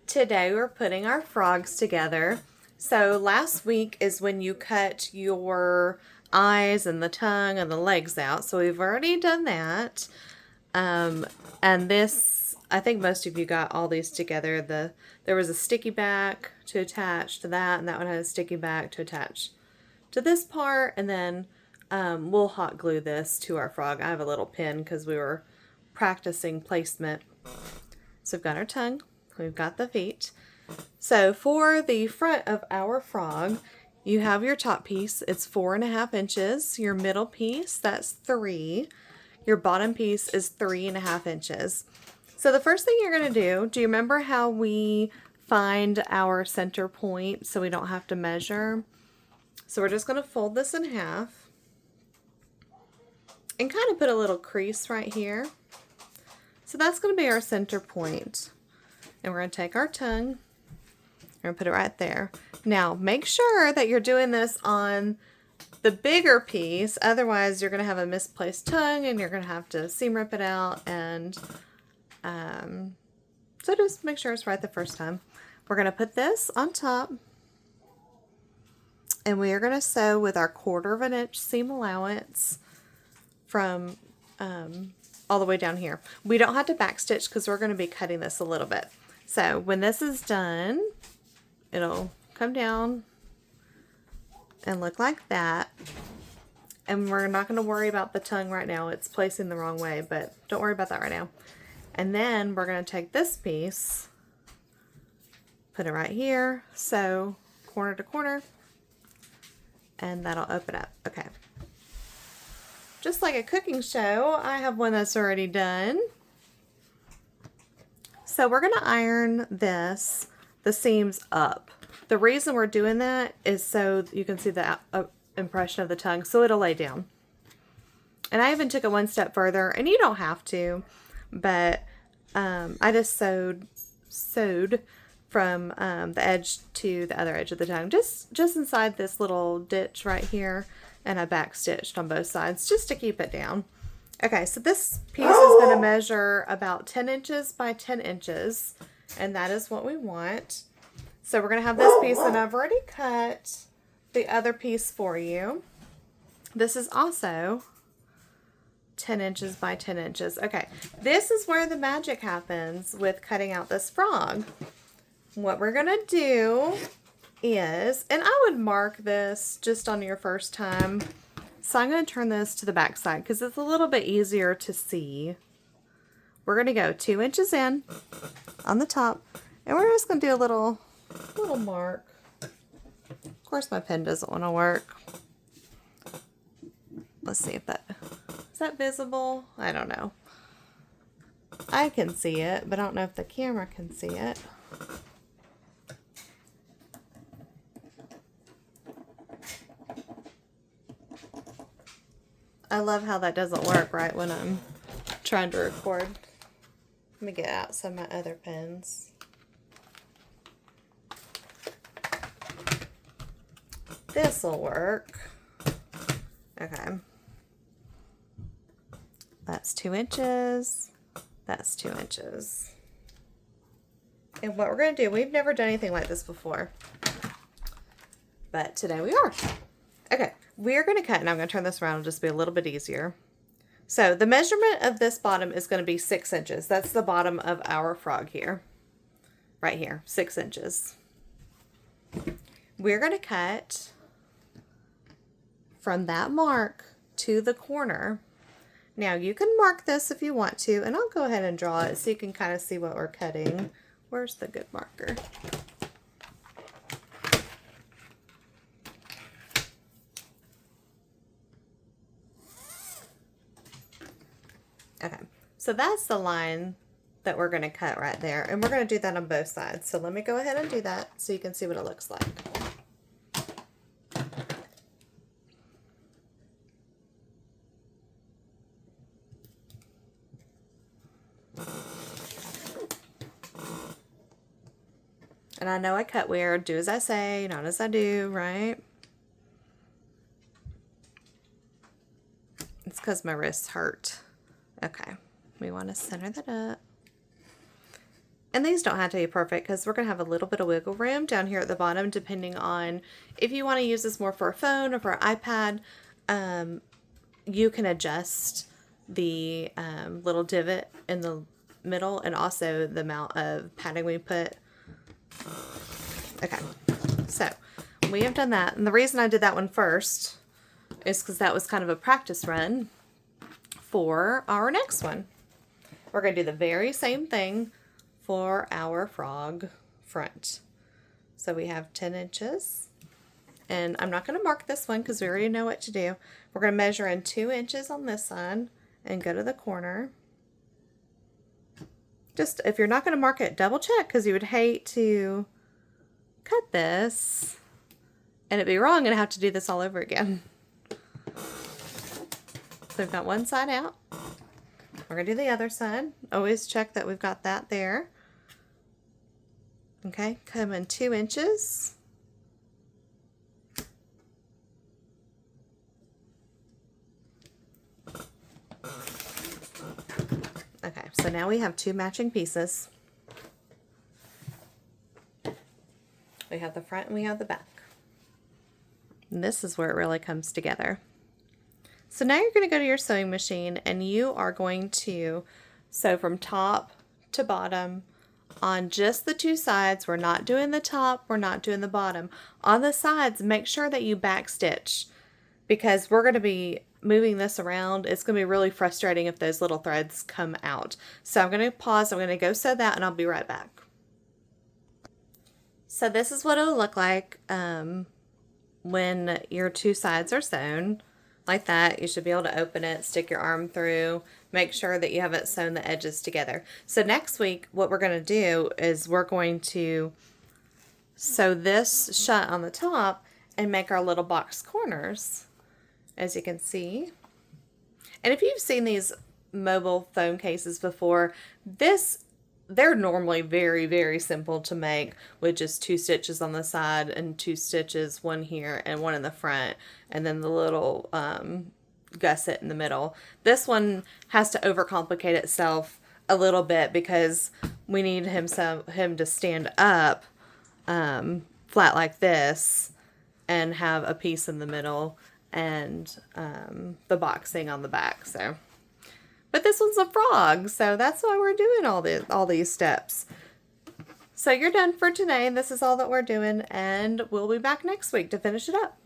Today we're putting our frogs together. So last week is when you cut your eyes and the tongue and the legs out. So we've already done that. And this, I think most of you got all these together. There was a sticky back to attach to that, and that one had a sticky back to attach to this part, and then we'll hot glue this to our frog. I have a little pin because we were practicing placement. So we've got our tongue, we've got the feet. So for the front of our frog, you have your top piece. It's 4.5 inches. Your middle piece, that's 3. Your bottom piece is 3.5 inches. So the first thing you're going to do you remember how we find our center point so we don't have to measure? So we're just going to fold this in half and kind of put a little crease right here. So that's going to be our center point. And we're going to take our tongue, we're going to put it right there. Now make sure that you're doing this on the bigger piece, otherwise you're going to have a misplaced tongue and you're going to have to seam rip it out. And so just make sure it's right the first time. We're going to put this on top, and we are going to sew with our 1/4 inch seam allowance from all the way down here. We don't have to backstitch because we're going to be cutting this a little bit. So when this is done, it'll come down and look like that. And we're not going to worry about the tongue right now. It's placing the wrong way, but don't worry about that right now. And then we're going to take this piece, put it right here, sew corner to corner, and that'll open up. Okay. Just like a cooking show, I have one that's already done. So we're going to iron the seams up. The reason we're doing that is so you can see the impression of the tongue, so it'll lay down. And I even took it one step further, and you don't have to, but I just sewed from the edge to the other edge of the tongue, just inside this little ditch right here, and I backstitched on both sides just to keep it down. Okay, so this piece is going to measure about 10 inches by 10 inches, and that is what we want. So we're going to have this piece, and I've already cut the other piece for you. This is also 10 inches by 10 inches. Okay, this is where the magic happens with cutting out this frog. What we're going to do is, and I would mark this just on your first time. So I'm going to turn this to the back side because it's a little bit easier to see. We're going to go 2 inches in on the top, and we're just going to do a little mark. Of course my pen doesn't want to work. Let's see if is that visible? I don't know. I can see it, but I don't know if the camera can see it. I love how that doesn't work right when I'm trying to record. Let me get out some of my other pens. This'll work. Okay. That's 2 inches. That's 2 inches. And what we're going to do, we've never done anything like this before, but today we are. Okay, we're going to cut, and I'm going to turn this around, it'll just be a little bit easier. So the measurement of this bottom is going to be 6 inches. That's the bottom of our frog here. Right here, 6 inches. We're going to cut from that mark to the corner. Now you can mark this if you want to, and I'll go ahead and draw it so you can kind of see what we're cutting. Where's the good marker? Okay, so that's the line that we're going to cut right there, and we're going to do that on both sides. So let me go ahead and do that so you can see what it looks like. And I know I cut weird. Do as I say, not as I do, right? It's because my wrists hurt. Okay, we want to center that up. And these don't have to be perfect because we're going to have a little bit of wiggle room down here at the bottom depending on if you want to use this more for a phone or for an iPad. You can adjust the little divot in the middle and also the amount of padding we put. Okay, so we have done that. And the reason I did that one first is because that was kind of a practice run for our next one. We're going to do the very same thing for our frog front. So we have 10 inches. And I'm not going to mark this one because we already know what to do. We're going to measure in 2 inches on this side and go to the corner. Just, if you're not going to mark it, double check because you would hate to cut this and it'd be wrong and have to do this all over again. So we've got one side out. We're going to do the other side. Always check that we've got that there. Okay, come in 2 inches. Okay, so now we have 2 matching pieces. We have the front and we have the back. And this is where it really comes together. So now you're going to go to your sewing machine and you are going to sew from top to bottom on just the 2 sides. We're not doing the top, we're not doing the bottom. On the sides, make sure that you back stitch because we're going to be moving this around. It's going to be really frustrating if those little threads come out. So I'm going to pause, I'm going to go sew that and I'll be right back. So this is what it'll look like when your 2 sides are sewn. Like that, you should be able to open it, stick your arm through, make sure that you haven't sewn the edges together. So next week, what we're going to do is we're going to sew this shut on the top and make our little box corners, as you can see. And if you've seen these mobile foam cases before, they're normally very, very simple to make with just 2 stitches on the side and 2 stitches, one here and one in the front, and then the little gusset in the middle. This one has to overcomplicate itself a little bit because we need him to stand up flat like this and have a piece in the middle and the boxing on the back. So. But this one's a frog, so that's why we're doing all these steps. So you're done for today. This is all that we're doing, and we'll be back next week to finish it up.